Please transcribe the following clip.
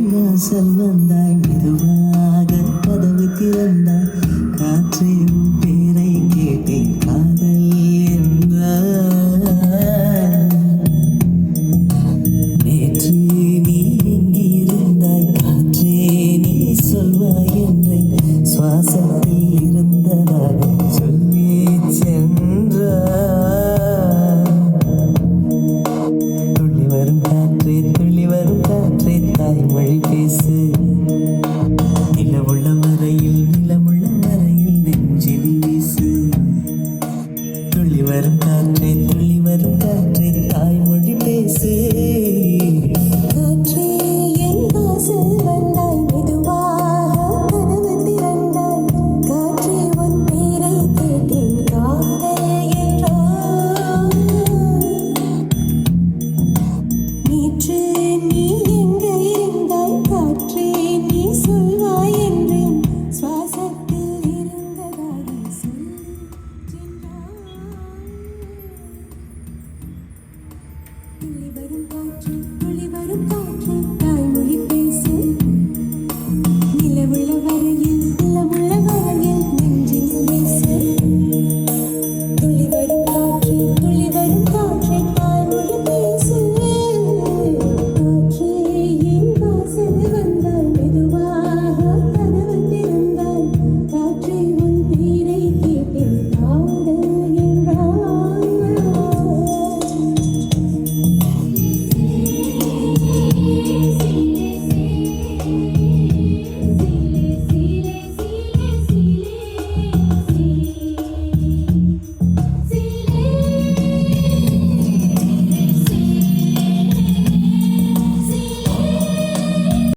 வந்தாய் மெதுவாக கதவு திறந்தாய் காற்றே உன் பேரை கேட்டேன் காதல் என்றாய் நேற்று நீ எங்கிருந்தாய் காற்றே நீ சொல்வாய் என்றேன் சுவாசத்தில் இருந்ததாக சொல்லி சென்றாய் துள்ளி வரும் காற்றே தாய்மொழி பேசு நிலமுள்ள வரையில் நெஞ்சில் வீசு துள்ளி வரும் காற்றே தாய்மொழி பேசு காற்றே என் வாசல் வந்தாய் மெதுவாக கதவு திறந்தாய் காற்றே உன் பேரை கேட்டேன் காதல் என்றாய் நேற்று நீ எங்க இருந்தாய் காற்றே நீ சொல்வாய் என்றேன் சுவாசத்தில் இருந்ததாக சொல்லி சென்றாய் துள்ளி வரும் காற்றே